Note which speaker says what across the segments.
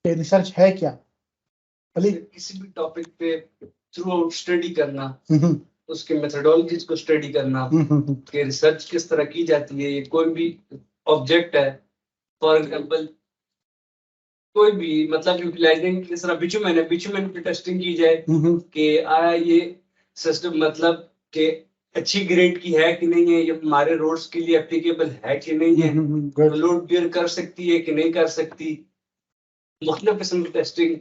Speaker 1: कि रिसर्च है क्या? अली,
Speaker 2: किसी भी टॉपिक पे थ्रू आउट स्टडी करना, उसके मेथोडोलॉजीज को स्टडी करना, कि रिसर्च किस तरह की जाती है। ये कोई भी ऑब्जेक्ट है, फॉर एग्जांपल कोई भी, मतलब यूटिलाइजिंग जिस तरह बिचुमन है, बिचुमन की टेस्टिंग की जाए कि ये सिस्टम मतलब कि अच्छी ग्रेड की है कि नहीं है, ये हमारे रोड्स के लिए एप्लीकेबल है कि नहीं है, लोड बियर कर सकती है कि नहीं कर सकती, मुख्तलिफ किस्म की टेस्टिंग।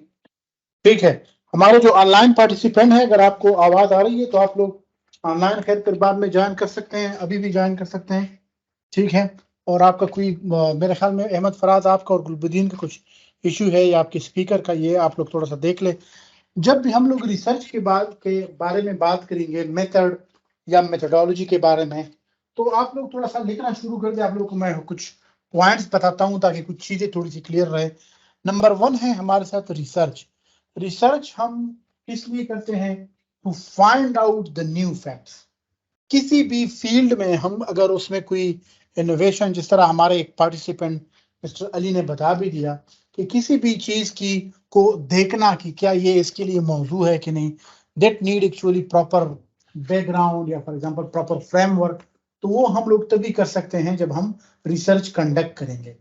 Speaker 1: ठीक है, हमारे जो ऑनलाइन पार्टिसिपेंट है, अगर आपको आवाज आ रही है तो आप लोग ऑनलाइन खैर फिर बाद में ज्वाइन कर सकते हैं, अभी भी ज्वाइन कर सकते हैं, ठीक है। और आपका कोई मेरे ख्याल में अहमद फराज आपका और गुलबदीन का कुछ इशू है या आपके स्पीकर का, ये आप लोग थोड़ा सा देख ले। जब भी हम लोग रिसर्च के बारे में बात करेंगे, मेथड या मेथोडोलॉजी के बारे में, तो आप लोग थोड़ा सा लिखना शुरू कर दे। आप लोग को मैं कुछ पॉइंट्स बताता हूं ताकि कुछ चीजें थोड़ी सी क्लियर रहे। नंबर 1 है हमारे साथ रिसर्च। रिसर्च हम किस लिए करते हैं? To find out the new facts. किसी भी फील्ड में हम अगर उसमें कोई इनोवेशन, जिस तरह हमारे एक पार्टिसिपेंट मिस्टर अली ने बता भी दिया कि किसी भी चीज की को देखना कि क्या ये इसके लिए मौजू है कि नहीं, that need actually proper background या फॉर एग्जांपल प्रॉपर फ्रेमवर्क। तो वो हम लोग तभी कर सकते हैं जब हम रिसर्च कंडक्ट करेंगे।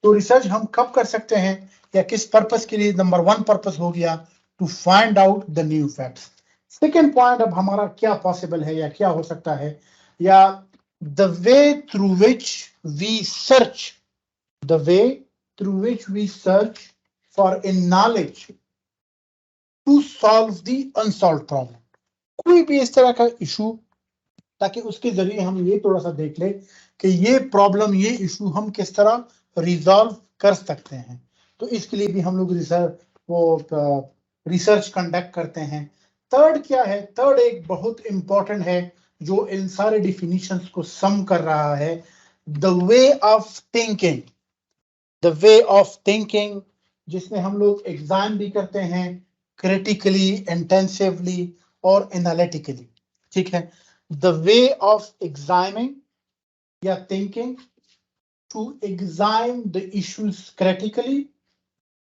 Speaker 1: तो रिसर्च हम कब कर सकते हैं या किस पर्पस के लिए? नंबर 1 पर्पस हो गया to find out the new facts. Second point अब हमारा क्या पॉसिबल है या क्या हो सकता है, या the way through which we search, the way through which we search for in knowledge to solve the unsolve problem. कोई भी इस तरह का इशू, ताकि उसके जरिए हम ये थोड़ा सा देख ले कि ये प्रॉब्लम, ये इशू हम किस तरह रिजॉल्व कर सकते हैं। तो इसके लिए भी हम लोग रिसर्च कंडक्ट करते हैं। थर्ड क्या है? थर्ड एक बहुत इंपॉर्टेंट है जो इन सारे डिफिनीशंस को सम कर रहा है, the way of thinking. The way of thinking जिसमें हम लोग एग्जाम भी करते हैं क्रिटिकली, इंटेंसिवली और एनालिटिकली, ठीक है। The way of examining या thinking to examine the issues critically,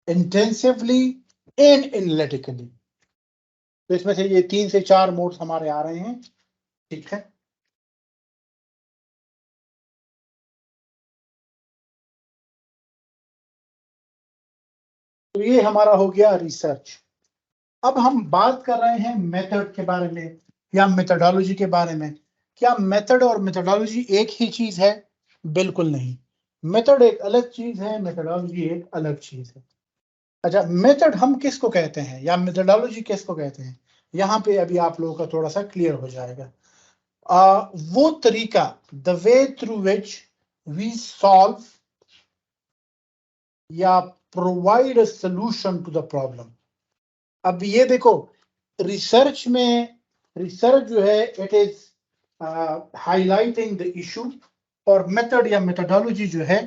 Speaker 1: intensively and analytically। तो इसमें से ये 3 से 4 मोड्स हमारे आ रहे हैं, ठीक है। तो ये हमारा हो गया रिसर्च। अब हम बात कर रहे हैं मेथड के बारे में या मेथोडोलॉजी के बारे में। क्या मेथड और मेथोडोलॉजी एक ही चीज है? बिल्कुल नहीं। मेथड एक अलग चीज है, मेथोडोलॉजी एक अलग चीज है। अच्छा, मेथड हम किसको कहते हैं या मेथोडोलॉजी किसको कहते हैं? यहाँ पे अभी आप लोगों का थोड़ा सा क्लियर हो जाएगा। वो तरीका, the way through which we solve या provide a solution to the problem. अब ये देखो, रिसर्च में, रिसर्च जो है it is highlighting the issue, और मेथड या मेथोडोलॉजी जो है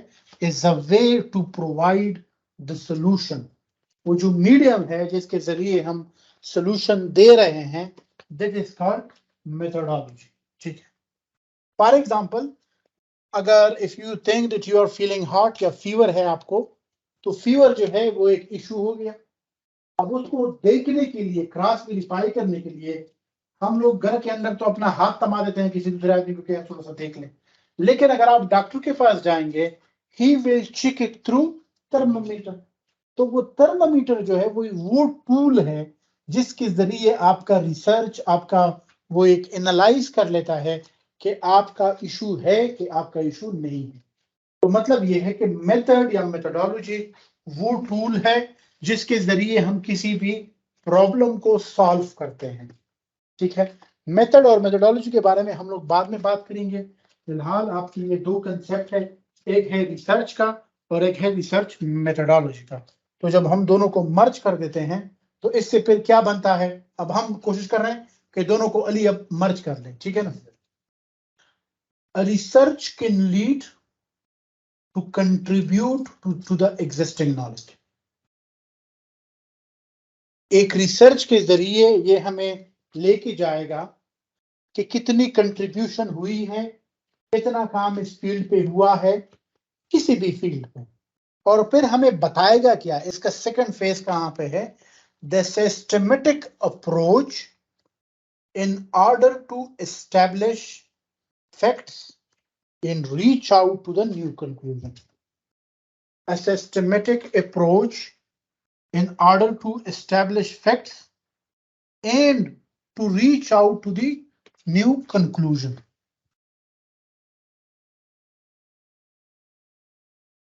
Speaker 1: is a way to provide the solution. वो जो मीडियम है जिसके जरिए हम सॉल्यूशन दे रहे हैं, दैट इज कॉल्ड मेथोडोलॉजी, ठीक है। फॉर एग्जांपल, अगर if you think that you are feeling hot या फीवर है आपको, तो फीवर जो है वो एक इशू हो गया। अब उसको देखने के लिए, क्रॉस वेरीफाई करने के लिए हम लोग घर के अंदर तो अपना हाथ थमा देते हैं किसी दूसरे आदमी को कि थोड़ा सा देख लें, लेकिन अगर आप डॉक्टर के पास जाएंगे, he will check it through thermometer. तो वो थर्मामीटर जो है वो टूल है जिसके जरिए आपका रिसर्च, आपका वो एक एनालाइज कर लेता है कि आपका इशू है कि आपका इशू नहीं है। तो मतलब ये है कि मेथड या मेथोडोलॉजी वो टूल है जिसके जरिए हम किसी भी प्रॉब्लम को सॉल्व करते हैं, ठीक है। मेथड और मेथोडोलॉजी के बारे में हम लोग बाद में बात करेंगे। फिलहाल आपके लिए 2 कंसेप्ट है, एक है रिसर्च का और एक है रिसर्च मेथोडोलॉजी का। तो जब हम दोनों को मर्ज कर देते हैं तो इससे फिर क्या बनता है? अब हम कोशिश कर रहे हैं कि दोनों को अली अब मर्ज कर लें, ठीक है ना। Research can lead to contribute to the existing knowledge. एक रिसर्च के जरिए ये हमें लेके जाएगा कि कितनी कंट्रीब्यूशन हुई है, कितना काम इस फील्ड पे हुआ है, किसी भी फील्ड पे। और फिर हमें बताएगा क्या, इसका सेकंड फेज कहां पे है, the systematic approach in order to establish facts and reach out to the new conclusion. A systematic approach in order to establish facts and to reach out to the new conclusion.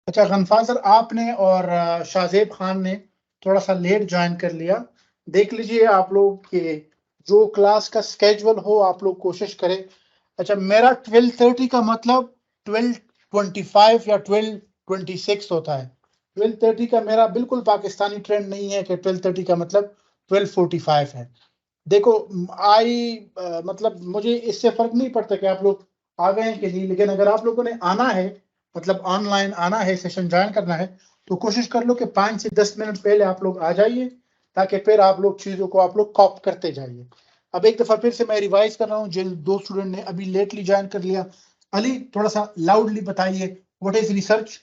Speaker 1: अच्छा गनफार sir, आपने और शाहजेब खान ने थोड़ा सा late join कर लिया। देख लीजिए आप लोग के जो क्लास का स्केड्यूल हो आप लोग कोशिश करें। अच्छा मेरा 12:30 का मतलब 12:25 या 12:26 होता है। 12:30 का मेरा बिल्कुल पाकिस्तानी ट्रेंड नहीं है कि 12:30 का मतलब 12:45 है। देखो मतलब मुझे इससे फर्क नहीं पड़ता कि आप लोग आ गए हैं कि नहीं, लेकिन अगर आप लोगों ने आना है, मतलब ऑनलाइन आना है, सेशन ज्वाइन करना है, तो कोशिश कर लो कि 5 से 10 मिनट पहले आप लोग आ जाइए, ताकि फिर आप लोग चीजों को आप लोग कॉप करते जाइए। अब एक दफा फिर से मैं रिवाइज कर रहा हूँ, जिन 2 स्टूडेंट ने अभी लेटली ज्वाइन कर लिया। अली थोड़ा सा लाउडली बताइए, व्हाट इज रिसर्च,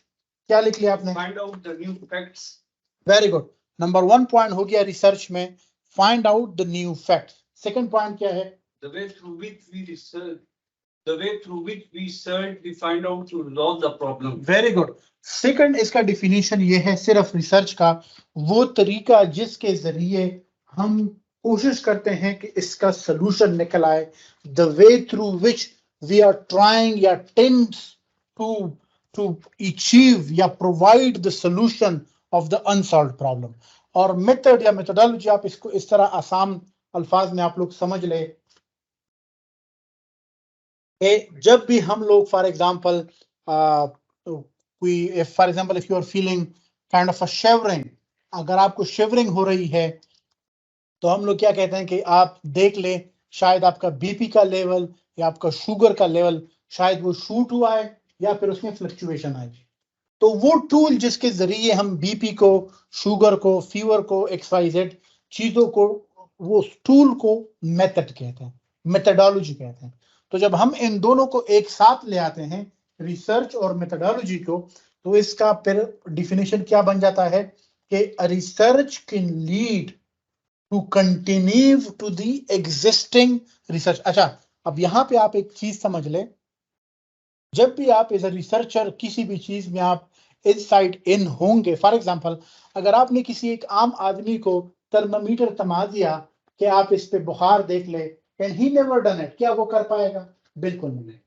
Speaker 1: क्या लिख लिया आपने?
Speaker 2: Find out the new facts.
Speaker 1: Very good, number 1 point हो गया रिसर्च में, find out the new facts. Second point क्या है?
Speaker 2: The way through which we research, the way through which we search, we find out to resolve the problem.
Speaker 1: Very good. Second इसका definition ये है सिर्फ research का, वो तरीका जिसके जरिए हम कोशिश करते हैं कि इसका सोल्यूशन निकल आए। The way through which we are trying या टेंड्स टू अचीव या provide the solution of the unsolved problem. और मेथड या मेथोडोलॉजी आप इसको इस तरह आसान अल्फाज में आप लोग समझ ले, जब भी हम लोग for example for example if you are feeling kind of a shivering, अगर आपको शिवरिंग हो रही है तो हम लोग क्या कहते हैं कि आप देख ले शायद आपका बीपी का लेवल या आपका शुगर का लेवल शायद वो शूट हुआ है या फिर उसमें फ्लक्चुएशन आई। तो वो टूल जिसके जरिए हम बीपी को, शुगर को, फीवर को, XYZ चीजों को, वो टूल को मेथड कहते हैं, मेथडोलॉजी कहते हैं। तो जब हम इन दोनों को एक साथ ले आते हैं, रिसर्च और मेथडोलॉजी को, तो इसका फिर डिफिनेशन क्या बन जाता है कि research can lead to continue to the existing research. अच्छा अब यहां पे आप एक चीज समझ ले, जब भी आप एज अ रिसर्चर किसी भी चीज में आप इनसाइड इन होंगे, फॉर एग्जांपल अगर आपने किसी एक आम आदमी को थर्मामीटर थमा दिया कि आप इस पे बुखार देख ले, and he never done it, क्या वो कर पाएगा? बिल्कुल नहीं।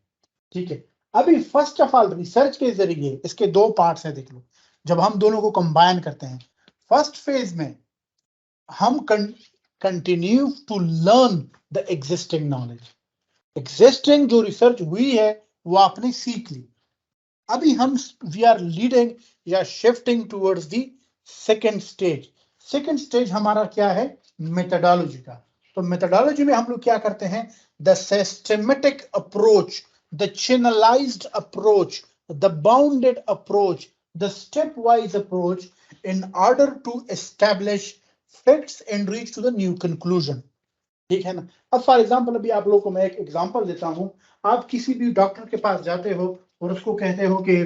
Speaker 1: ठीक है, अभी फर्स्ट ऑफ ऑल रिसर्च के जरिए इसके 2 पार्ट्स हैं, देख लो। जब हम दोनों को कंबाइन करते हैं, फर्स्ट फेज में हम continue to learn the existing knowledge. Existing जो रिसर्च हुई है वो आपने सीख ली। अभी हम वी आर लीडिंग या shifting towards the second stage. Second stage हमारा क्या है? मेथडोलॉजी का। तो मेथडोलॉजी में हम लोग क्या करते हैं? The systematic approach, the channelized approach, the bounded approach, the step wise approach in order to establish facts and reach to the new conclusion. ठीक है ना? अब फॉर एग्जांपल अभी आप लोगों को मैं एक एग्जांपल देता हूं। आप किसी भी डॉक्टर के पास जाते हो और उसको कहते हो कि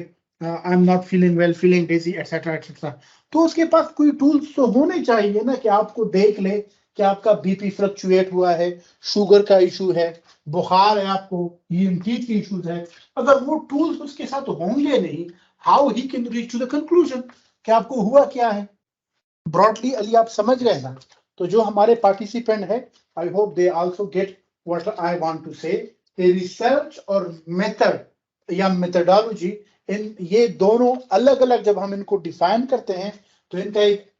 Speaker 1: I am not feeling well, feeling dizzy etcetera etcetera, तो उसके पास कोई टूल्स तो होने चाहिए ना कि आपको देख ले कि आपका बीपी फ्लक्चुएट हुआ है, शुगर का इशू है, बुखार है, आपको ENT की इश्यूज है। अगर वो टूल्स उसके साथ होंगे नहीं, how he can reach to the conclusion कि आपको हुआ क्या है। ब्रॉडली अली आप समझ गए ना? तो जो हमारे पार्टिसिपेंट है, I hope they also get what I want to say. Research और मेथड या मेथडोलॉजी, इन ये दोनों अलग अलग जब हम इनको डिफाइन करते हैं तो इनका एक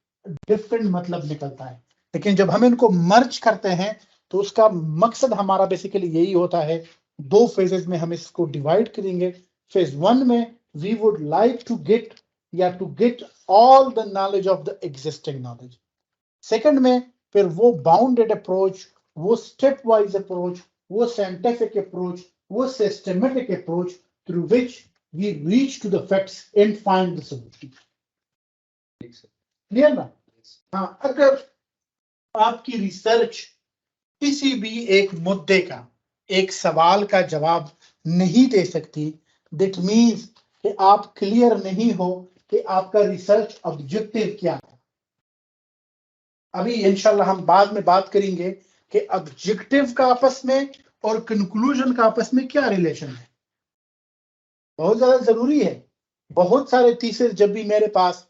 Speaker 1: डिफरेंट मतलब निकलता है, लेकिन जब हम इनको मर्ज करते हैं तो उसका मकसद हमारा बेसिकली यही होता है। 2 फेजेस में हम इसको डिवाइड करेंगे। फेज 1 में we would like to get या to get all the knowledge of the existing knowledge. Second में फिर वो बाउंडेड अप्रोच, वो स्टेप वाइज अप्रोच, वो साइंटिफिक अप्रोच, वो systematic approach through which we reach to the facts and find the solution. Clear ना? हाँ, अगर आपकी रिसर्च किसी भी एक मुद्दे का, एक सवाल का जवाब नहीं दे सकती, दैट मीन्स कि आप क्लियर नहीं हो कि आपका रिसर्च ऑब्जेक्टिव क्या है। अभी इंशाल्लाह हम बाद में बात करेंगे कि ऑब्जेक्टिव का आपस में और कंक्लूजन का आपस में क्या रिलेशन है, बहुत ज्यादा जरूरी है। बहुत सारे थीसिस जब भी मेरे पास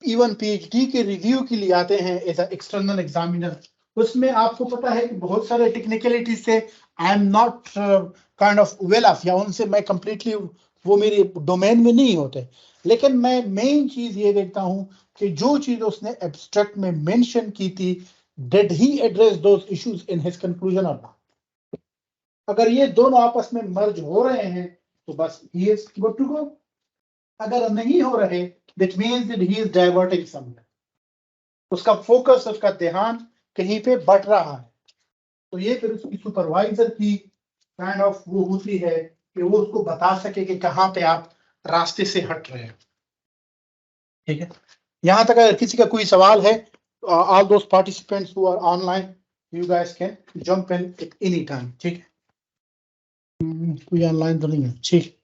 Speaker 1: इवन पीएचडी के रिव्यू के लिए आते हैं एज एक्सटर्नल एग्जामिनर, उसमें आपको पता है कि बहुत सारे टेक्निकलिटीज से आई am not kind of well of, या उनसे मैं कंप्लीटली वो मेरे डोमेन में नहीं होते, लेकिन मैं मेन चीज ये देखता हूं कि जो चीज उसने एब्स्ट्रैक्ट में मेंशन की थी, did he address those issues in his conclusion और नॉट। अगर ये दोनों आपस में मर्ज हो रहे हैं तो बस he is good to go. अगर नहीं हो रहे, that means that he is diverting somewhere, उसका फोकस, उसका ध्यान कहीं पे बढ़ रहा है। तो ये फिर उसकी सुपरवाइजर की काइंड ऑफ वो होती है कि वो उसको बता सके कि कहाँ पे आप रास्ते से हट रहे हैं। ठीक है, यहां तक अगर किसी का कोई सवाल है, all those participants who are online, you guys can jump in at any time. ठीक है, कोई ऑनलाइन तो नहीं है? ठीक।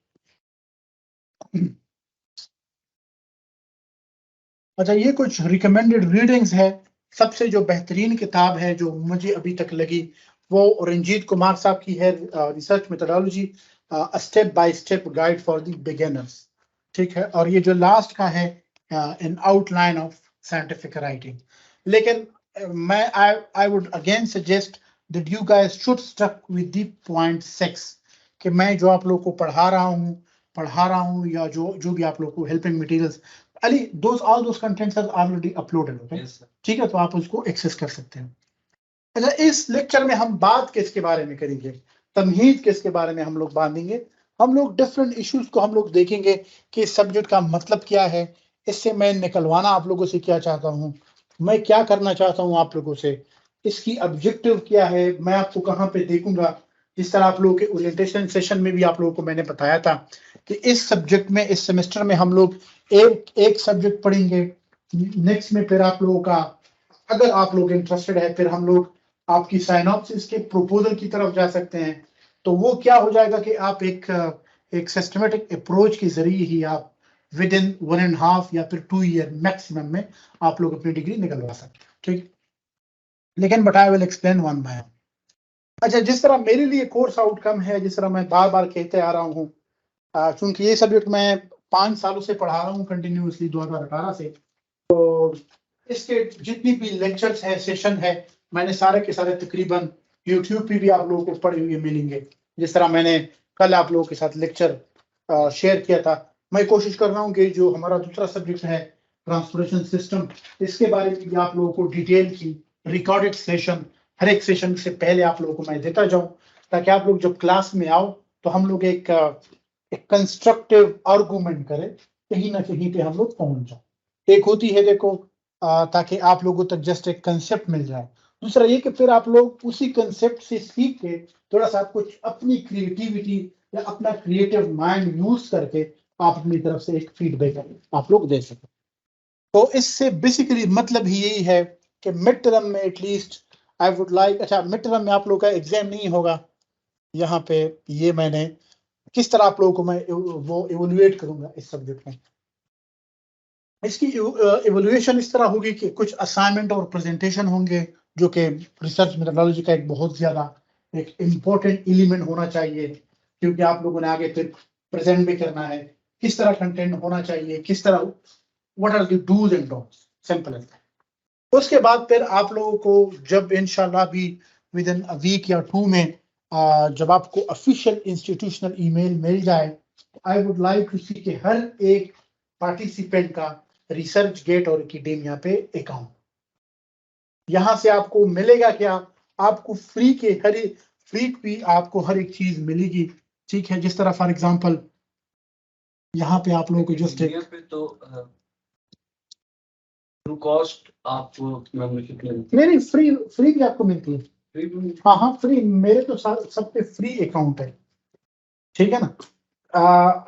Speaker 1: अच्छा, ये कुछ रिकमेंडेड रीडिंग्स है। सबसे जो बेहतरीन किताब है जो मुझे अभी तक लगी, वो रंजीत कुमार साहब की है, research methodology, step by step guide for the beginners. ठीक है, और ये जो लास्ट का है, an outline of scientific writing. लेकिन मैं I would again suggest that you guys should stuck with the point 6, कि मैं जो आप लोग को पढ़ा रहा हूँ या जो जो भी आप लोग को helping materials, Ali all those contents are already uploaded, okay?
Speaker 2: Yes, sir.
Speaker 1: ठीक है, तो आप उसको एक्सेस कर सकते हैं। अच्छा, इस लेक्चर में हम बात किसके बारे में करेंगे? तमहीद किसके बारे में हम लोग बांधेंगे? हम लोग डिफरेंट इश्यूज को हम लोग देखेंगे कि सब्जेक्ट का मतलब क्या है, इससे मैं निकलवाना आप लोगों से क्या चाहता हूँ, मैं क्या करना चाहता हूँ आप लोगों से, इसकी ऑब्जेक्टिव क्या है, मैं आपको कहाँ पे देखूंगा। जिस तरह आप लोगों के ओरिएंटेशन सेशन में भी आप लोगों को मैंने बताया था कि इस सब्जेक्ट में, इस सेमेस्टर में हम लोग एक सब्जेक्ट पढ़ेंगे, नेक्स्ट में फिर आप लोगों का, अगर आप लोग इंटरेस्टेड है, फिर हम लोग आपकी साइनॉप्सिस के प्रपोजल की तरफ जा सकते हैं। तो वो क्या हो जाएगा कि आप एक सिस्टमेटिक अप्रोच के जरिए ही आप विद इन 1.5 या फिर 2 ईयर मैक्सिमम में आप लोग अपनी डिग्री निकलवा सकते हैं। ठीक, लेकिन but I will explain one by. अच्छा, जिस तरह मेरे लिए कोर्स आउटकम है, जिस तरह मैं बार बार कहते आ रहा हूँ, चूंकि ये सब्जेक्ट मैं 5 सालों से पढ़ा रहा हूँ कंटिन्यूसली 2018 से, तो इसके जितनी भी लेक्चर्स है, सेशन है, मैंने सारे के सारे तकरीबन यूट्यूब पे भी आप लोगों को पढ़े हुए मिलेंगे। जिस तरह मैंने कल आप लोगों के साथ लेक्चर शेयर किया था, मैं कोशिश कर रहा हूँ कि जो हमारा दूसरा सब्जेक्ट है ट्रांसपोर्टेशन सिस्टम, इसके बारे में भी आप लोगों को डिटेल की रिकॉर्डेड सेशन हर एक सेशन से पहले आप लोगों को मैं देता जाऊं, ताकि आप लोग जब क्लास में आओ तो हम लोग एक कंस्ट्रक्टिव आर्गूमेंट करें, कहीं ना कहीं पे हम लोग पहुंच जाए। एक होती है देखो, ताकि आप लोगों तक जस्ट एक कंसेप्ट मिल जाए। दूसरा ये कि फिर आप लोग उसी कंसेप्ट से सीख के थोड़ा सा कुछ अपनी क्रिएटिविटी या अपना क्रिएटिव माइंड यूज करके आप अपनी तरफ से एक फीडबैक आप लोग दे सकें। तो इससे बेसिकली मतलब ही यही है कि मिड टर्म में एटलीस्ट आई वुड लाइक, अच्छा मिड टर्म में आप लोग का एग्जाम नहीं होगा यहाँ पे, ये मैंने किस तरह आप लोगों को मैं वो इवोल्यूएट करूंगा इस सब्जेक्ट में। इसकी इवोल्यूएशन इस तरह होगी कि कुछ असाइनमेंट और प्रेजेंटेशन होंगे, जो कि रिसर्च मेथोडोलॉजी का एक बहुत ज्यादा एक इम्पोर्टेंट एलिमेंट होना चाहिए, क्योंकि आप लोगों ने आगे फिर प्रेजेंट भी करना है। किस तरह कंटेंट होना चाहिए, किस तरह, what are the dos and don'ts, simple as that. उसके बाद फिर आप लोगों को जब इंशाल्लाह भी विद इन अ वीक या 2 में जब आपको ऑफिशियल इंस्टीट्यूशनल ईमेल मिल जाए, आई वुड लाइक टू सी कि हर एक पार्टिसिपेंट का रिसर्च गेट और एकेडेमिया पे अकाउंट, यहां से आपको मिलेगा क्या, आपको फ्री के फ्री भी आपको हर एक चीज मिलेगी। ठीक है, जिस तरह फॉर एग्जांपल यहाँ पे आप लोगों को जस्ट
Speaker 2: पे तो थ्रू कॉस्ट आपको मेंबरशिप
Speaker 1: नहीं, फ्री भी आपको मिलती है। हाँ हाँ, फ्री, मेरे तो सब पे फ्री अकाउंट है। ठीक है ना,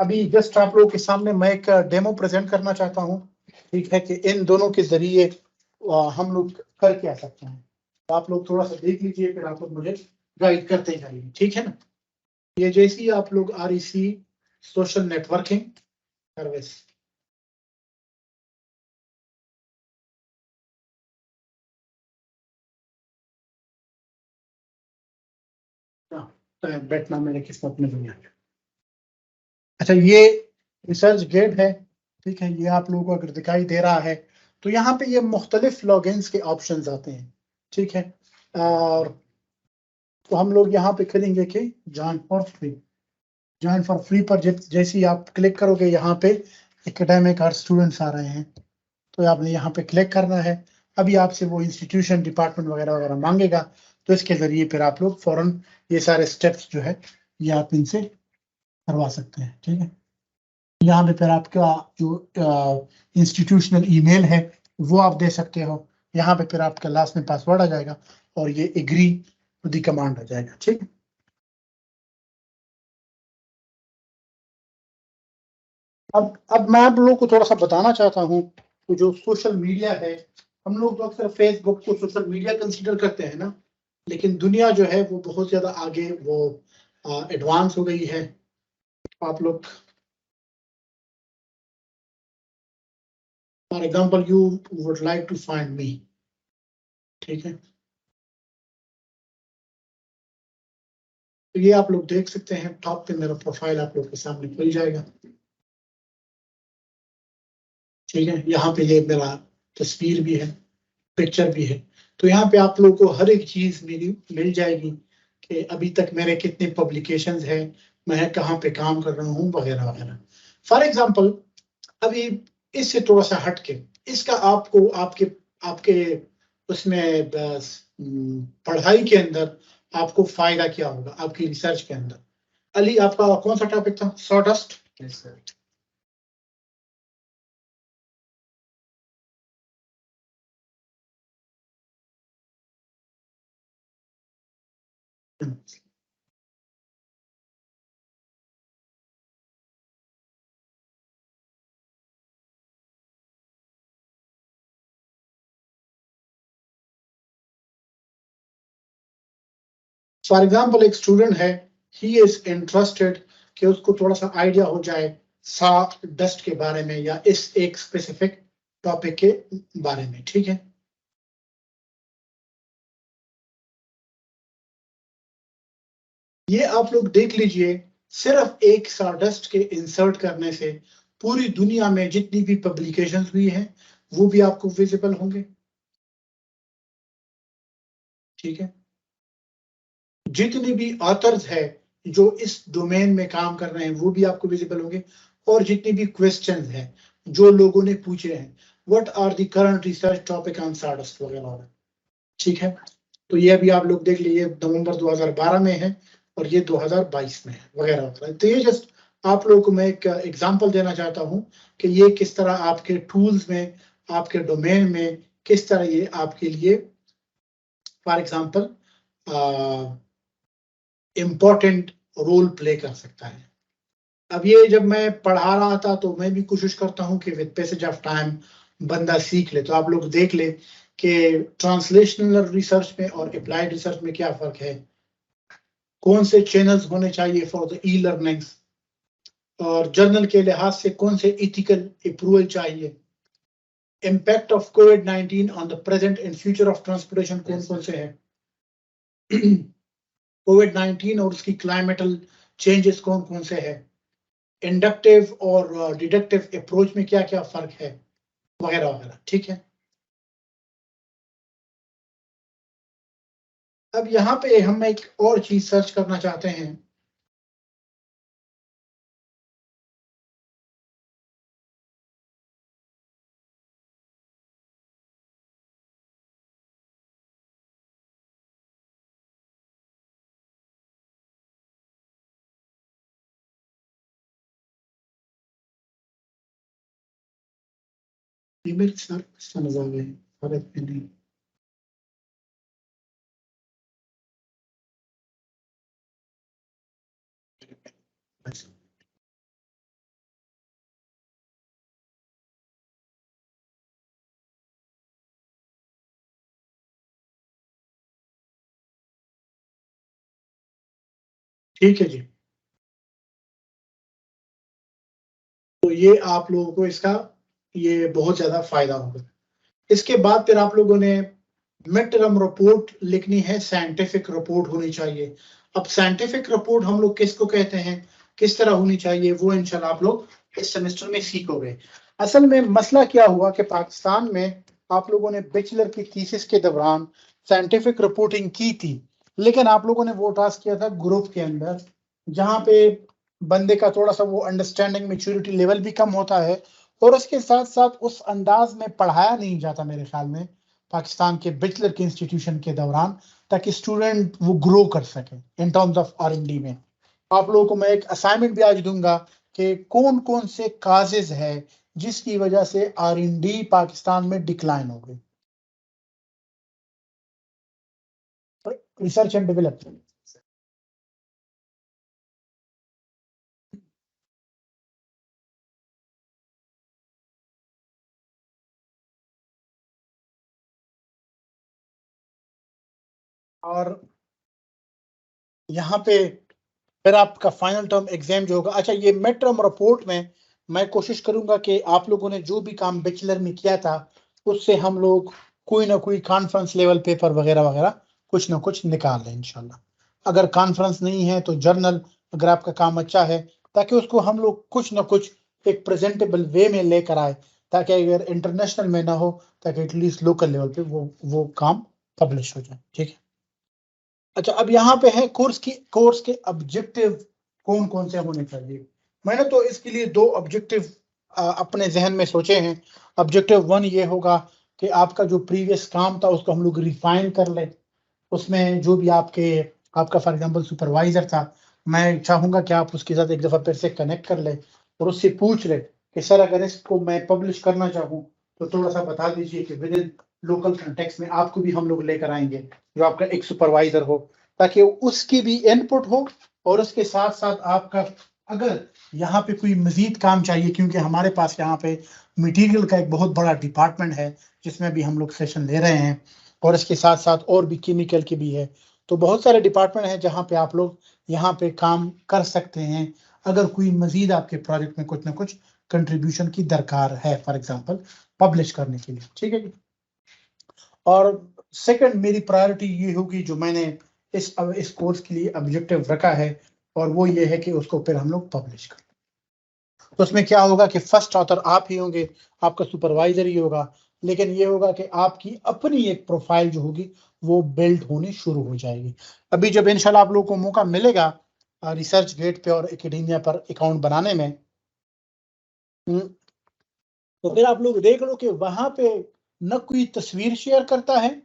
Speaker 1: अभी जस्ट आप लोगों के सामने मैं एक डेमो प्रेजेंट करना चाहता हूँ। ठीक है, कि इन दोनों के जरिए हम लोग कर क्या सकते हैं, तो आप लोग थोड़ा सा देख लीजिए, फिर आप लोग मुझे गाइड करते जाइए। ठीक है ना, ये जैसे ही आप लोग REC सोशल नेटवर्किंग सर्विस बैठना मेरे किस्मत में नहीं आया। अच्छा, ये रिसर्च गेट है, ठीक है, ये आप लोगों को अगर दिखाई दे रहा है तो यहाँ पे ये मुख्तलिफ लॉगिन्स के ऑप्शंस आते हैं, ठीक है। और तो हम लोग यहाँ पे करेंगे कि join for free, join for free पर जैसे ही आप क्लिक करोगे यहाँ पे एकेडमिक और स्टूडेंट्स आ रहे हैं, तो आपने यहाँ पे क्लिक करना है। अभी आपसे वो इंस्टीट्यूशन डिपार्टमेंट वगैरह वगैरह मांगेगा, तो इसके जरिए फिर आप लोग फौरन ये सारे स्टेप्स जो है ये आप इनसे करवा सकते हैं, ठीक है। यहाँ पे फिर आपका जो इंस्टीट्यूशनल ईमेल है वो आप दे सकते हो। यहाँ पे फिर आपका लास्ट में पासवर्ड आ जाएगा और ये एग्री टू द कमांड आ जाएगा, ठीक है। अब मैं आप लोगों को थोड़ा सा बताना चाहता हूँ कि जो सोशल मीडिया है, हम लोग तो अक्सर फेसबुक को सोशल मीडिया कंसीडर करते हैं ना, लेकिन दुनिया जो है वो बहुत ज्यादा आगे वो एडवांस हो गई है। आप लोग for example you would like to find me, ठीक है, तो ये आप लोग देख सकते हैं टॉप पे मेरा प्रोफाइल आप लोग के सामने खुल जाएगा, ठीक है। यहाँ पे ये मेरा तस्वीर भी है, पिक्चर भी है, तो यहाँ पे आप लोगों को हर एक चीज मेरी मिल जाएगी कि अभी तक मेरे कितने पब्लिकेशंस हैं, मैं कहाँ पे काम कर रहा हूँ वगैरह वगैरह। फॉर एग्जांपल अभी इससे थोड़ा सा हटके इसका आपको आपके आपके उसमें पढ़ाई के अंदर आपको फायदा क्या होगा आपकी रिसर्च के अंदर। अली, आपका कौन सा टॉपिक था? Sawdust.
Speaker 2: Yes sir.
Speaker 1: For example एक स्टूडेंट है, ही इज इंटरेस्टेड कि उसको थोड़ा सा आइडिया हो जाए सा डस्ट के बारे में या इस एक स्पेसिफिक टॉपिक के बारे में, ठीक है। ये आप लोग देख लीजिए, सिर्फ एक साडस्ट के इंसर्ट करने से पूरी दुनिया में जितनी भी पब्लिकेशंस हुई हैं वो भी आपको विजिबल होंगे, ठीक है। जितने भी ऑथर्स है जो इस डोमेन में काम कर रहे हैं वो भी आपको विजिबल होंगे, और जितने भी क्वेश्चंस हैं जो लोगों ने पूछे हैं, what are the current research topic on sawdust वगैरह, ठीक है। तो ये अभी आप लोग देख लीजिए नवंबर 2012 में है और ये 2022 में है वगैरह वगैरह। तो ये जस्ट आप लोगों को मैं एक एग्जांपल देना चाहता हूँ कि ये किस तरह आपके टूल्स में आपके डोमेन में किस तरह ये आपके लिए for example important role play कर सकता है। अब ये जब मैं पढ़ा रहा था तो मैं भी कोशिश करता हूँ कि विद पैसेज ऑफ टाइम बंदा सीख ले। तो आप लोग देख ले कि ट्रांसलेशनल रिसर्च में और अप्लाइड रिसर्च में क्या फर्क है, कौन से चैनल्स होने चाहिए फॉर द ई लर्निंग्स, और जर्नल के लिहाज से कौन से इथिकल अप्रूवल चाहिए, impact of covid on the present and future of transportation कौन कौन से है, कोविड-19 और उसकी क्लाइमेटल चेंजेस कौन कौन से है, इंडक्टिव और डिडक्टिव अप्रोच में क्या क्या फर्क है वगैरह वगैरह, ठीक है। अब यहाँ पे हम एक और चीज सर्च करना चाहते हैं, ईमेल समझ आ गए, फर्क भी नहीं। ठीक है जी, तो ये आप लोगों को इसका ये बहुत ज्यादा फायदा होगा। इसके बाद फिर आप लोगों ने मिड टर्म रिपोर्ट लिखनी है, साइंटिफिक रिपोर्ट होनी चाहिए। अब साइंटिफिक रिपोर्ट हम लोग किसको कहते हैं, किस तरह होनी चाहिए, वो इंशाल्लाह आप लोग इस सेमेस्टर में सीखोगे। असल में मसला क्या हुआ कि पाकिस्तान में आप लोगों ने बैचलर की थीसिस के दौरान साइंटिफिक रिपोर्टिंग की थी, लेकिन आप लोगों ने वो टास्क किया था ग्रुप के अंदर, जहां पे बंदे का थोड़ा सा वो अंडरस्टैंडिंग मैच्योरिटी लेवल भी कम होता है, और उसके साथ साथ उस अंदाज में पढ़ाया नहीं जाता मेरे ख्याल में पाकिस्तान के बैचलर के इंस्टीट्यूशन के दौरान, ताकि स्टूडेंट वो ग्रो कर सके इन टर्म्स ऑफ R&D में। आप लोगों को मैं एक असाइनमेंट भी आज दूंगा कि कौन कौन से काजेज है जिसकी वजह से R&D पाकिस्तान में डिक्लाइन हो गई। रिसर्च एंड डेवलपमेंट, और यहाँ पे फिर आपका फाइनल टर्म एग्जाम जो होगा। अच्छा, ये मिड टर्म रिपोर्ट में मैं कोशिश करूंगा कि आप लोगों ने जो भी काम बैचलर में किया था उससे हम लोग कोई ना कोई कॉन्फ्रेंस लेवल पेपर वगैरह वगैरह कुछ ना कुछ निकाल लें इंशाल्लाह। अगर कॉन्फ्रेंस नहीं है तो जर्नल, अगर आपका काम अच्छा है, ताकि उसको हम लोग कुछ ना कुछ एक प्रेजेंटेबल वे में लेकर आए, ताकि अगर इंटरनेशनल में ना हो ताकि एटलीस्ट लोकल लेवल पे वो काम पब्लिश हो जाए। ठीक है। अच्छा, अब यहाँ पे है कोर्स के ऑब्जेक्टिव कौन कौन से होने चाहिए। मैंने तो इसके लिए 2 ऑब्जेक्टिव अपने जहन में सोचे हैं। ऑब्जेक्टिव 1 ये होगा कि आपका जो प्रीवियस काम था उसको हम लोग रिफाइन कर ले। उसमें जो भी आपका फॉर एग्जांपल सुपरवाइजर था, मैं चाहूंगा कि आप उसके साथ एक दफा फिर से कनेक्ट कर ले और उससे पूछ ले कि सर अगर इसको मैं पब्लिश करना चाहूँ तो थोड़ा सा बता दीजिए कि विद इन लोकल कंटेक्स्ट में आपको भी हम लोग लेकर आएंगे जो आपका एक सुपरवाइजर हो, ताकि उसकी भी इनपुट हो, और उसके साथ साथ आपका अगर यहाँ पे कोई मजीद काम चाहिए, क्योंकि हमारे पास यहाँ पे मटेरियल का एक बहुत बड़ा डिपार्टमेंट है जिसमें भी हम लोग सेशन ले रहे हैं, और इसके साथ साथ और भी केमिकल की भी है, तो बहुत सारे डिपार्टमेंट हैं जहाँ पे आप लोग यहाँ पे काम कर सकते हैं अगर कोई मजीद आपके प्रोजेक्ट में कुछ ना कुछ कंट्रीब्यूशन की दरकार है, फॉर एग्जांपल पब्लिश करने के लिए। ठीक है जी। और सेकंड मेरी प्रायोरिटी ये होगी जो मैंने इस कोर्स के लिए ऑब्जेक्टिव रखा है, और वो ये है कि उसको फिर हम लोग पब्लिश करें। तो उसमें क्या होगा कि फर्स्ट ऑथर आप ही होंगे, आपका सुपरवाइजर ही होगा, लेकिन ये होगा कि आपकी अपनी एक प्रोफाइल जो होगी वो बिल्ड होनी शुरू हो जाएगी। अभी जब इंशाल्लाह आप लोगों को मौका मिलेगा रिसर्च गेट पे और एकेडेमिया पर अकाउंट बनाने में, तो फिर आप लोग देख लो कि वहां पे न कोई तस्वीर शेयर करता है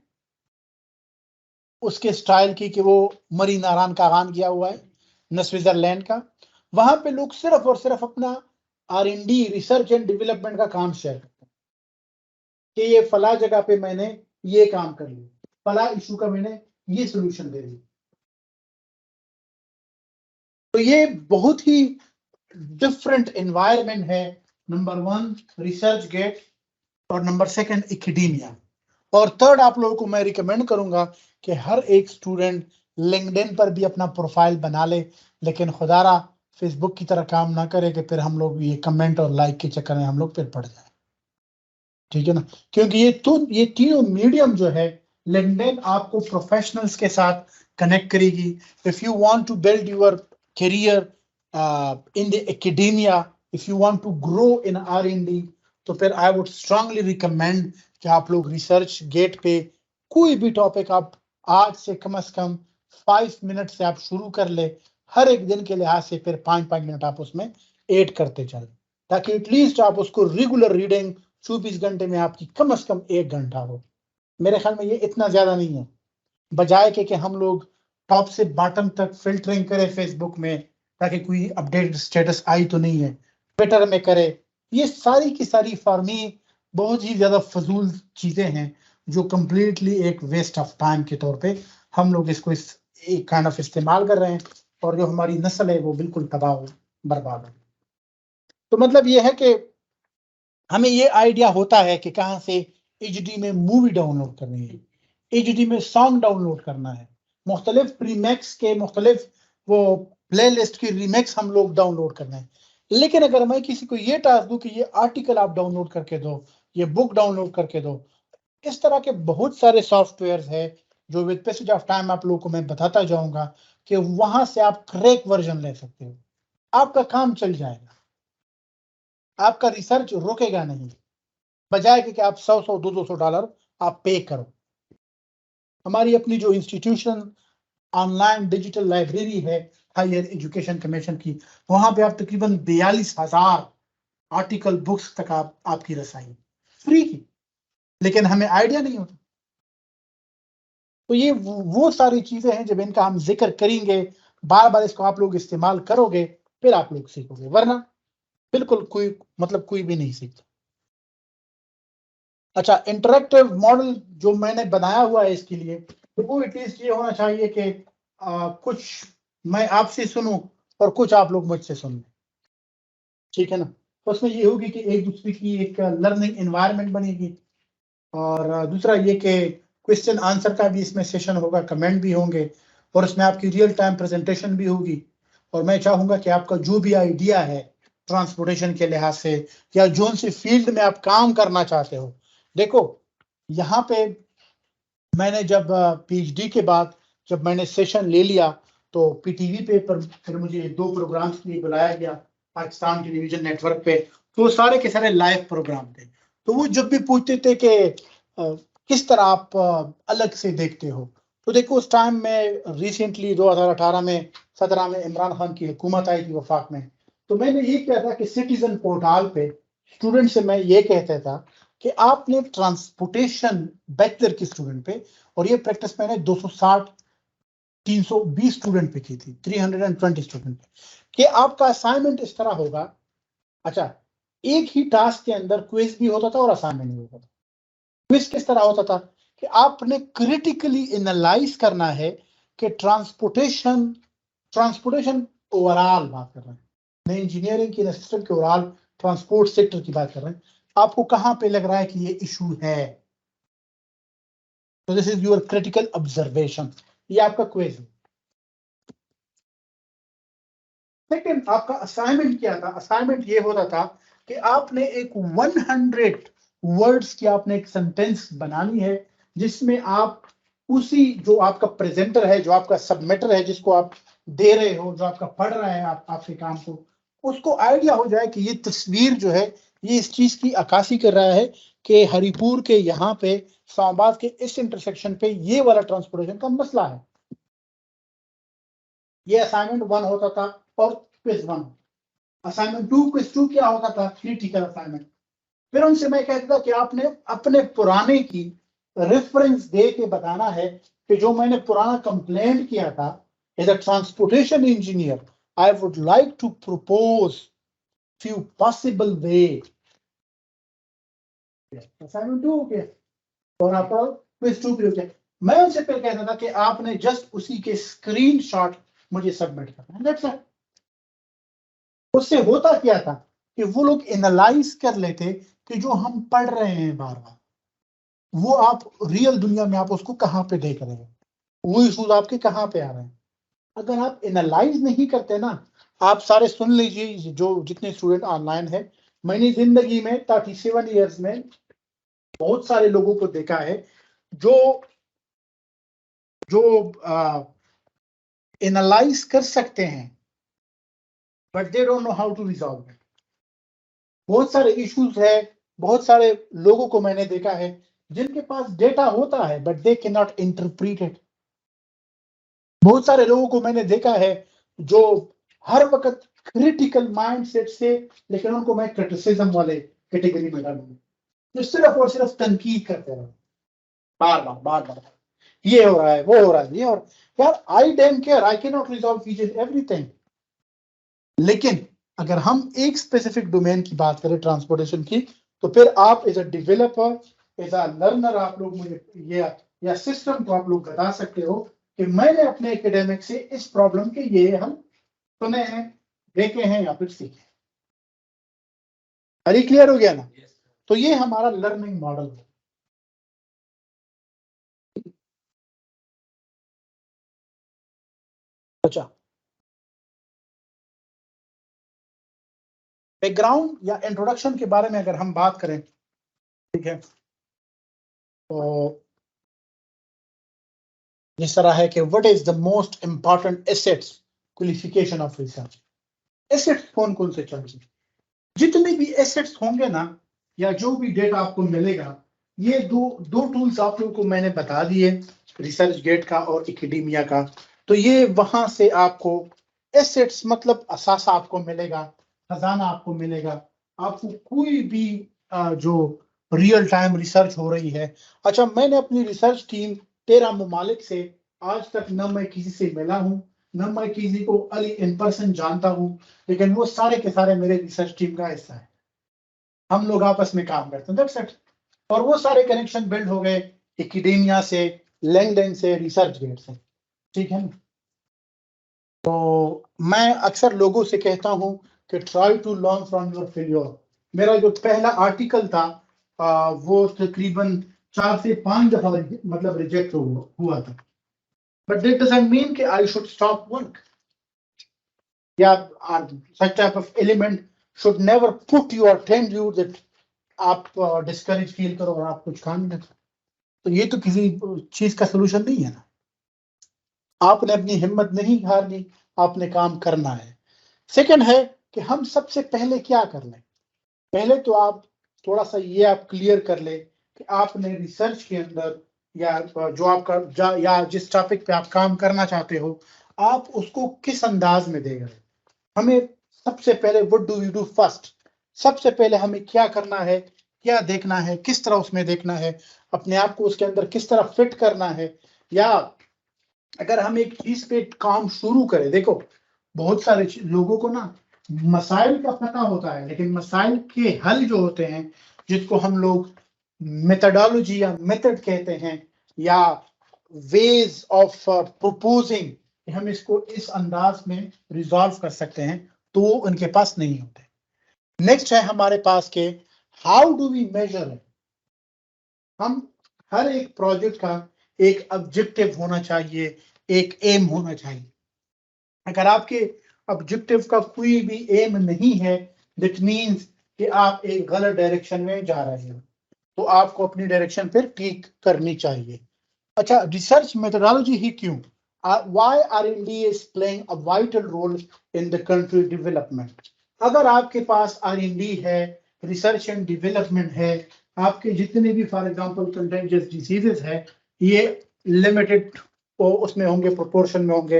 Speaker 1: उसके स्टाइल की कि वो मरी नारायण का गान किया हुआ है न स्विट्जरलैंड का। वहां पे लोग सिर्फ और सिर्फ अपना R&D रिसर्च एंड डेवलपमेंट का काम शेयर करते हैं कि ये फला जगह पे मैंने ये काम कर लिया, फला इशू का मैंने ये सोल्यूशन दे दिया। तो ये बहुत ही डिफरेंट एनवायरनमेंट है। नंबर 1 रिसर्च गेट, और नंबर 2 एकेडेमिया, और थर्ड आप लोगों को मैं रिकमेंड करूंगा कि हर एक स्टूडेंट लिंक्डइन पर भी अपना प्रोफाइल बना ले, लेकिन खुदारा फेसबुक की तरह काम ना करे कि फिर हम लोग ये कमेंट और लाइक के चक्कर में हम लोग फिर पड़ जाए। ठीक है ना, क्योंकि ये तीनों मीडियम जो है, लिंक्डइन आपको प्रोफेशनल्स के साथ कनेक्ट करेगी। If you want to build your career in the academia, if you want to grow in R&D, तो फिर आई वुड स्ट्रांगली रिकमेंड कि आप लोग रिसर्च गेट पे कोई भी टॉपिक आप आज से कम 5 मिनट से आप शुरू कर ले, हर एक दिन के लिहाज से फिर 5-5 मिनट आप उसमें ऐड करते चले, ताकि एटलीस्ट आप उसको रेगुलर रीडिंग 24 घंटे में आपकी कम से कम 1 घंटा हो। मेरे ख्याल में ये इतना ज्यादा नहीं है, बजाय के कि हम लोग टॉप से बॉटम तक फिल्टरिंग करें फेसबुक में ताकि कोई अपडेट स्टेटस आई तो नहीं है, ट्विटर में करे। ये सारी की सारी फार्मी बहुत ही ज्यादा फजूल चीजें हैं जो कंप्लीटली एक वेस्ट ऑफ टाइम के तौर पे हम लोग इसको एक काइंड ऑफ इस्तेमाल कर रहे हैं, और जो हमारी नस्ल है वो बिल्कुल तबाह हो बर्बाद हो। तो मतलब ये है कि हमें ये आइडिया होता है कि कहाँ से HD में मूवी डाउनलोड करनी है, HD में सॉन्ग डाउनलोड करना है, मुख्तलिफ प्रीमैक्स के मुख्तलिफ वो प्लेलिस्ट की रिमिक्स हम लोग डाउनलोड करना है। लेकिन अगर मैं किसी को ये टास्क दूं कि ये आर्टिकल आप डाउनलोड करके दो, ये बुक डाउनलोड करके दो, इस तरह के बहुत सारे सॉफ्टवेयर है जो विद पैसेज ऑफ टाइम आप लोगों को मैं बताता जाऊंगा कि वहां से आप क्रैक वर्जन ले सकते हो, आपका काम चल जाएगा, आपका रिसर्च रुकेगा नहीं, बजाय कि आप 100 200 डॉलर आप पे करो। हमारी अपनी जो इंस्टीट्यूशन ऑनलाइन डिजिटल लाइब्रेरी है हायर एजुकेशन कमीशन की, वहां पे आप तकरीबन 42,000 आर्टिकल बुक्स तक आपकी रसाई फ्री की, लेकिन हमें आइडिया नहीं होता। तो ये वो सारी चीजें हैं जब इनका हम जिक्र करेंगे, बार बार इसको आप लोग इस्तेमाल करोगे, फिर आप लोग सीखोगे, वरना बिल्कुल कोई भी नहीं सीखता। अच्छा, इंटरेक्टिव मॉडल जो मैंने बनाया हुआ है इसके लिए, तो वो एटलीस्ट ये होना चाहिए कि कुछ मैं आपसे सुनूं और कुछ आप लोग मुझसे सुन लें, ठीक है ना। तो उसमें ये होगी कि एक दूसरे की एक लर्निंग एनवायरनमेंट बनेगी, और दूसरा ये कि क्वेश्चन आंसर का भी इसमें सेशन होगा, कमेंट भी होंगे, और उसमें आपकी रियल टाइम प्रेजेंटेशन भी होगी। और मैं चाहूंगा कि आपका जो भी आइडिया है ट्रांसपोर्टेशन के लिहाज से, या जो से फील्ड में आप काम करना चाहते हो, देखो यहाँ पे मैंने जब पीएचडी के बाद जब मैंने सेशन ले लिया, तो पीटीवी पे पर फिर मुझे 2 प्रोग्राम्स के लिए बुलाया गया पाकिस्तान टेलीविजन नेटवर्क पे, तो वो सारे के सारे लाइव प्रोग्राम थे। तो वो जब भी पूछते थे कि किस तरह आप अलग से देखते हो, तो देखो उस टाइम में रिसेंटली 2018 में 17 में इमरान खान की हुकूमत आई थी वफाक में, तो मैंने ये किया था कि सिटीजन पोर्टल पे स्टूडेंट से मैं ये कहता था कि आपने ट्रांसपोर्टेशन बैचलर की स्टूडेंट पे, और ये प्रैक्टिस मैंने 260 320 स्टूडेंट पे की थी, 320 स्टूडेंट पे, कि आपका असाइनमेंट इस तरह होगा। अच्छा, एक ही टास्क के अंदर क्विज भी होता था और असाइनमेंट भी होता था। क्विज किस तरह होता था कि आपने क्रिटिकली एनालाइज करना है कि ट्रांसपोर्टेशन ओवरऑल बात कर रहे हैं, न इंजीनियरिंग की, न सिस्टम के, ओवरऑल ट्रांसपोर्ट सेक्टर की बात कर रहे हैं, आपको कहां पे लग रहा है कि ये इशू है। तो this is your critical observation, ये आपका क्विज है। सेकंड, आपका असाइनमेंट क्या था? असाइनमेंट ये होता था कि आपने एक 100 वर्ड्स की आपने एक सेंटेंस बनानी है, जिसमें आप उसी जो आपका प्रेजेंटर है, जो आपका सबमिटर है, जिसको आप दे रहे हो, जो आपका पढ़ रहा है आपके काम को, उसको आइडिया हो जाए कि ये तस्वीर जो है ये इस चीज की अक्कासी कर रहा है कि हरिपुर के यहाँ पे इस्लामाबाद के इस इंटरसेक्शन पे ये वाला ट्रांसपोर्टेशन का मसला है। ये असाइनमेंट 1 होता था और क्विज 1। असाइनमेंट 2, क्विज 2 क्या होता था? Critical assignment. फिर उनसे मैं कहता था कि आपने अपने पुराने की रेफरेंस दे के बताना है कि जो मैंने पुराना कंप्लेंट किया था, as a transportation engineer I would like to propose few possible way. Assignment 2 हो गया और आपका क्विज 2 भी हो गया। मैं उनसे फिर कहता था कि आपने जस्ट उसी के स्क्रीनशॉट मुझे सबमिट करना है, दैट्स इट। उससे होता क्या था कि वो लोग एनालाइज कर लेते कि जो हम पढ़ रहे हैं बार बार, वो आप रियल दुनिया में आप उसको कहां पे देख रहे हैं, वो इशूज आपके कहां पे आ रहे हैं। अगर आप एनालाइज नहीं करते ना, आप सारे सुन लीजिए जो जितने स्टूडेंट ऑनलाइन है, मैंने जिंदगी में 37 ईयर्स में बहुत सारे लोगों को देखा है जो जो एनालाइज कर सकते हैं, but they don't know how to resolve it. बहुत सारे इश्यूज है, बहुत सारे लोगों को मैंने देखा है जिनके पास डेटा होता है but they can not interpret it. बहुत सारे लोगों को मैंने देखा है जो हर वक्त क्रिटिकल माइंडसेट से, लेकिन उनको मैं क्रिटिसिज्म वाले कैटेगरी में डालूंगा, जो सिर्फ और सिर्फ तनकीद करते रहो बार बार बार बार, ये हो रहा है, वो हो रहा है, ये, और यार I don't care, I can not resolve each and everything. लेकिन अगर हम एक स्पेसिफिक डोमेन की बात करें ट्रांसपोर्टेशन की, तो फिर आप as a developer, as a learner, आप लोग मुझे या सिस्टम को आप लोग बता सकते हो कि मैंने अपने एकेडमिक से इस प्रॉब्लम के ये हम सुने हैं, देखे हैं या फिर सीखे। अरे क्लियर हो गया ना? तो ये हमारा लर्निंग मॉडल है। अच्छा, बैकग्राउंड या इंट्रोडक्शन के बारे में अगर हम बात करें, ठीक है, तो जिस तरह है कि what is the most important assets qualification of research. Assets कौन कौन से चाहिए, जितने भी एसेट्स होंगे ना या जो भी डेटा आपको मिलेगा, ये दो टूल्स आप लोगों को मैंने बता दिए, रिसर्च गेट का और एकेडेमिया का। तो ये वहां से आपको एसेट्स मतलब असासा आपको मिलेगा, खजाना आपको मिलेगा। आपको कोई भी जो रियल टाइम रिसर्च हो रही है, अच्छा मैंने अपनी रिसर्च टीम 13 ममालिक से आज तक न मैं किसी से मिला हूँ, न मैं किसी को अली इन पर्सन जानता हूँ, लेकिन वो सारे के सारे मेरे रिसर्च टीम का हिस्सा है। हम लोग आपस में काम करते हैं, दैट्स इट। और वो सारे कनेक्शन बिल्ड हो गए एकेडेमिया से, लैंगडन से, रिसर्च गेट से, ठीक है ना। तो मैं अक्सर लोगों से कहता हूं कि try to learn from your failure. मेरा जो पहला आर्टिकल था वो तकरीबन 4 से 5 दफा मतलब रिजेक्ट हुआ था, बट दैट डजंट मीन कि आई शुड स्टॉप वर्क, या such type of element should never put you or tend you that आप डिस्करेज फील करो और आप कुछ काम नहीं करो। तो ये तो किसी चीज का सोल्यूशन नहीं है ना। आपने अपनी हिम्मत नहीं हारनी, आपने काम करना है। सेकंड है कि हम सबसे पहले क्या कर लें, पहले तो आप थोड़ा सा ये आप क्लियर कर ले कि आपने रिसर्च के अंदर या जो आपका या जिस टॉपिक पे आप काम करना चाहते हो, आप उसको किस अंदाज में देगा। हमें सबसे पहले what do you do first, सबसे पहले हमें क्या करना है, क्या देखना है, किस तरह उसमें देखना है, अपने आप को उसके अंदर किस तरह फिट करना है। या अगर हम एक चीज पे काम शुरू करें, देखो बहुत सारे लोगों को ना मसाइल का पता होता है, लेकिन मसाइल के हल जो होते हैं, जिसको हम लोग मेथडोलॉजी या मेथड कहते हैं, या वेज ऑफ प्रपोजिंग, हम इसको इस अंदाज में रिजॉल्व कर सकते हैं, तो वो उनके पास नहीं होते। नेक्स्ट है हमारे पास के how do we measure it. हम हर एक प्रोजेक्ट का एक ऑब्जेक्टिव होना चाहिए, एक एम होना चाहिए। अगर आपके ऑब्जेक्टिव का कोई भी एम नहीं है, दैट मींस कि आप एक गलत डायरेक्शन में जा रहे हो, तो आपको अपनी डायरेक्शन फिर ठीक करनी चाहिए। अच्छा, रिसर्च मेथोडोलॉजी ही क्यों, why R&D is playing a vital role in the country development. अगर आपके पास R&D है, रिसर्च एंड डेवलपमेंट है, आपके जितने भी फॉर एग्जांपल कंटेंजियस डिजीजेस है, ये लिमिटेड उसमें होंगे, प्रोपोर्शन में होंगे,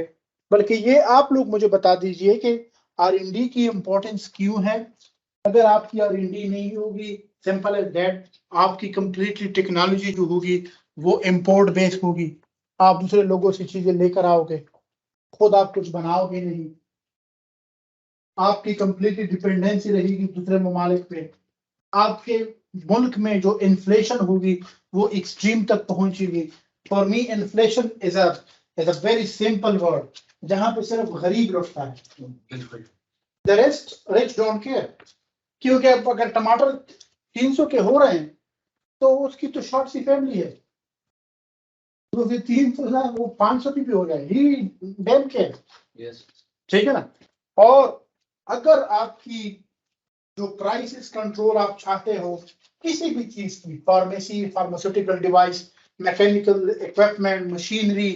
Speaker 1: बल्कि ये आप लोग मुझे बता दीजिए कि R&D की इंपॉर्टेंस क्यों है। अगर आपकी R&D नहीं होगी, सिंपल एज दैट, आपकी कंप्लीटली टेक्नोलॉजी जो होगी वो इंपोर्ट बेस्ड होगी, आप दूसरे लोगों से चीजें लेकर आओगे, खुद आप कुछ बनाओगे नहीं, आपकी कंप्लीटली डिपेंडेंसी रहेगी दूसरे ममालिक पे, आपके मुल्क में जो इन्फ्लेशन होगी वो एक्सट्रीम तक पहुंचेगी। For me inflation is a very simple word, जहां पे सिर्फ गरीब लुटता है, the rest rich don't care. क्योंकि अब अगर टमाटर 300 के हो रहे हैं तो उसकी तो शॉर्ट सी फैमिली है, तो फिर 300 ना वो 500 की भी हो जाए, ही डैम केयर, ठीक है ना। और अगर आपकी जो प्राइसेस कंट्रोल आप चाहते हो किसी भी चीज की, pharmacy, pharmaceutical device, mechanical equipment, machinery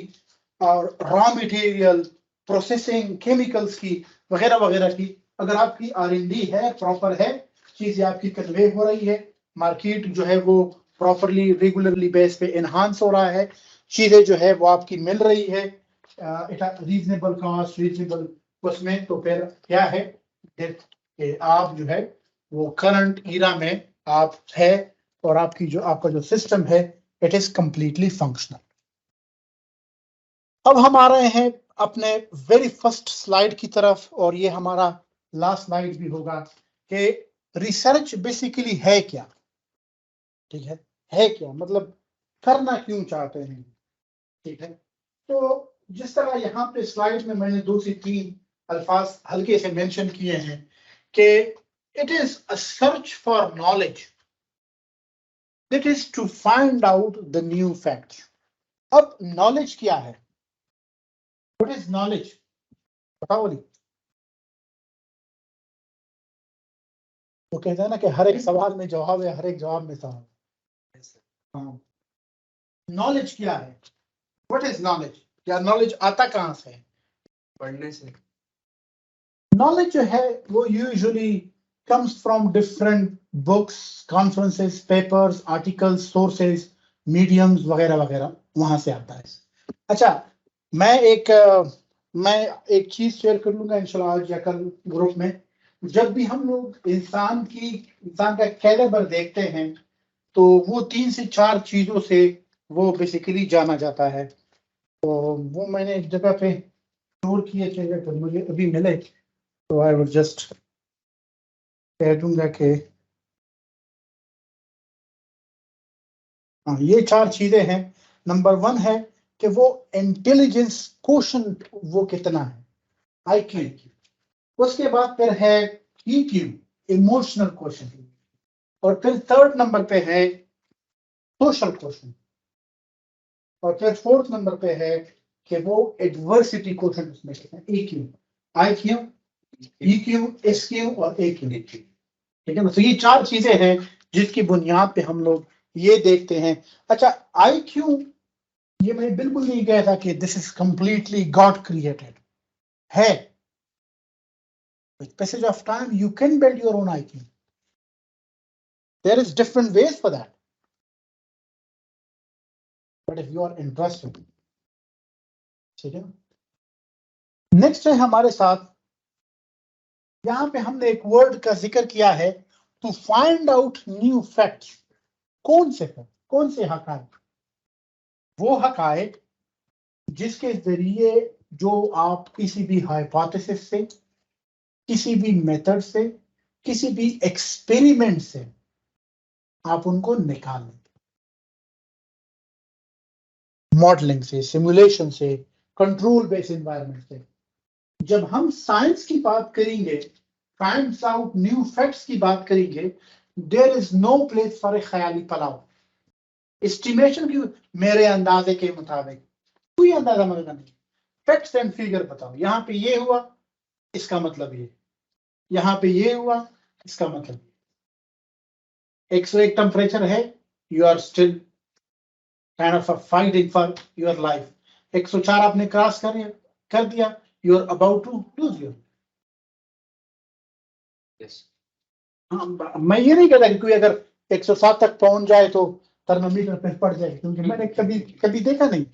Speaker 1: और रॉ मटेरियल, प्रोसेसिंग, केमिकल्स की वगैरह वगैरह की, अगर आपकी R&D है, प्रॉपर है, चीजें आपकी कन्वे हो रही है, मार्केट जो है वो प्रॉपरली रेगुलरली बेस पे एनहांस हो रहा है, चीजें जो है वो आपकी मिल रही है रीजनेबल कॉस्ट, रीजनेबल उसमें, तो फिर क्या है कि आप जो है वो करंट ईरा में आप है, और आपकी जो आपका जो सिस्टम है इट इज कंप्लीटली फंक्शनल। अब हम आ रहे हैं अपने वेरी फर्स्ट स्लाइड की तरफ, और ये हमारा लास्ट स्लाइड भी होगा कि रिसर्च बेसिकली है क्या, ठीक है क्या, मतलब करना क्यों चाहते हैं, ठीक है। तो जिस तरह यहाँ पे स्लाइड में मैंने 2 से 3 अल्फाज हल्के से मेंशन किए हैं कि it is a search for knowledge, that is to find out the new facts. अब नॉलेज क्या है, व्हाट इज नॉलेज, बताओ बोली। वो कहते हैं ना कि हर एक सवाल में जवाब है, हर एक जवाब में सवाल। हाँ, नॉलेज क्या है, व्हाट इज नॉलेज, या नॉलेज आता कहाँ से है?
Speaker 2: पढ़ने से।
Speaker 1: नॉलेज जो है वो usually comes from different books, conferences, papers, articles, sources, mediums वगैरह वगैरह, वहां से आता है। अच्छा, मैं एक चीज शेयर कर लूंगा इंशाल्लाह आज या कल ग्रुप में। जब भी हम लोग इंसान का कैलिबर देखते हैं तो वो 3 से 4 चीजों से वो बेसिकली जाना जाता है। तो वो मैंने एक जगह पे नोट किए थे, अगर मुझे अभी मिले तो आई वुड जस्ट कह दूंगा कि हाँ, ये 4 चीजें हैं। नंबर 1 है कि वो इंटेलिजेंस क्वोशंट वो कितना है, IQ। उसके बाद फिर है EQ, इमोशनल क्वोशंट, और फिर 3rd नंबर पे है सोशल क्वोशंट, और फिर 4th नंबर पे है कि वो एडवर्सिटी क्वोशंट उसमें कितना है, EQ, IQ, EQ, SQ और AQ। ठीक है ना? तो ये 4 चीजें हैं जिसकी बुनियाद पे हम लोग ये देखते हैं। अच्छा, IQ ये मैं बिल्कुल नहीं कह था कि this is completely God created है। With passage of time you can build your own IQ. There is different ways for that, but if you are interested, ठीक है। नेक्स्ट है हमारे साथ, यहां पे हमने एक वर्ड का जिक्र किया है, to find out new facts. कौन से हकायक? वो हकायक जिसके जरिए जो आप किसी भी हाइपोथेसिस से, किसी भी मेथड से, किसी भी एक्सपेरिमेंट से आप उनको निकाल लें, मॉडलिंग से, सिमुलेशन से, कंट्रोल बेस्ड एनवायरनमेंट से। जब हम साइंस की बात करेंगे, फाइंड्स आउट न्यू फैक्ट्स की बात करेंगे, there is no place for a khayali pulao, estimation की, मेरे अंदाजे के मुताबिक कोई अंदाजा मदद नहीं। फैक्ट्स एंड फिगर बताओ, यहाँ पे ये हुआ इसका मतलब ये, यहाँ पे ये हुआ इसका मतलब 101 टेम्परेचर है, you are still kind of a fighting for your life। 104 आपने क्रॉस कर दिया, you are about to lose your।
Speaker 2: yes।
Speaker 1: मैं ये नहीं कहता कि कोई अगर 107 तक पहुंच जाए तो थर्मामीटर पे पड़ जाए, क्योंकि मैंने कभी देखा नहीं,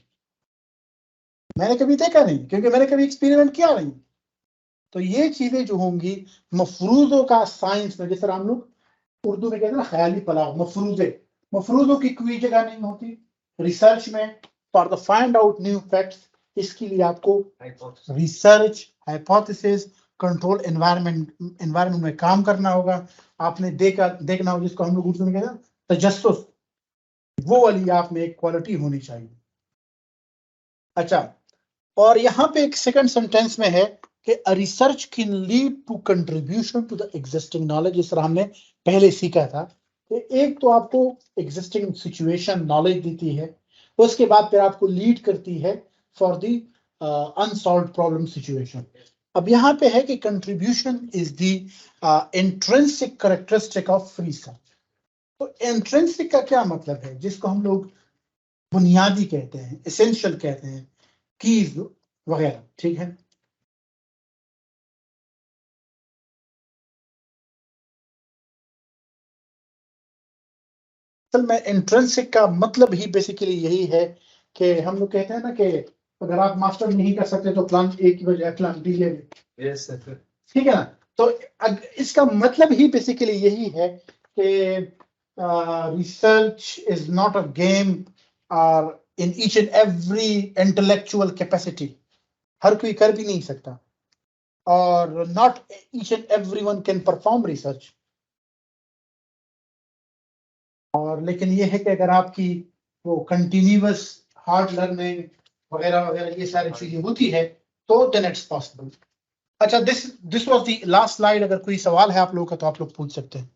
Speaker 1: क्योंकि मैंने कभी एक्सपेरिमेंट किया नहीं। तो ये चीजें जो होंगी मफरूजों का साइंस में, जिस तरह हम लोग उर्दू में कहते हैं ना ख्याली पलाव, मफरूजों की कोई जगह नहीं होती रिसर्च में। For the find out new facts, इसके लिए आपको रिसर्च, हाइपोथेसिस, कंट्रोल एनवायरनमेंट में काम करना होगा। आपने देखना होगा, जिसको हम लोग उर्दू में कहते हैं तजस्सुस, वो वाली आप में एक क्वालिटी होनी चाहिए। अच्छा, और यहाँ पे एक सेकंड सेंटेंस में है कि a research can lead to contribution to the existing knowledge. जिस तरह हमने पहले सीखा था कि एक तो आपको एग्जिस्टिंग सिचुएशन नॉलेज देती है, उसके बाद फिर आपको लीड करती है for the unsolved problem situation. अब यहाँ पे है कि contribution is the intrinsic characteristic of research. तो इंट्रिंसिक का क्या मतलब है, जिसको हम लोग बुनियादी कहते हैं, एसेंशियल कहते हैं, कीज वगैरह, ठीक है। असल में इंट्रिंसिक का मतलब ही बेसिकली यही है कि हम लोग कहते हैं ना कि अगर आप मास्टर नहीं कर सकते तो प्लान ए की बजाय प्लान बी ले लें, ठीक है ना। तो इसका मतलब ही बेसिकली यही है कि research is not a game और in each and every intellectual capacity हर कोई कर भी नहीं सकता, और not each and everyone can perform research. और लेकिन ये है कि अगर आपकी वो कंटिन्यूअस हार्ड लर्निंग वगैरह वगैरह ये सारी चीजें होती है तो देन इट्स पॉसिबल। अच्छा, this was the last slide. अगर कोई सवाल है आप लोगों का तो आप लोग पूछ सकते हैं।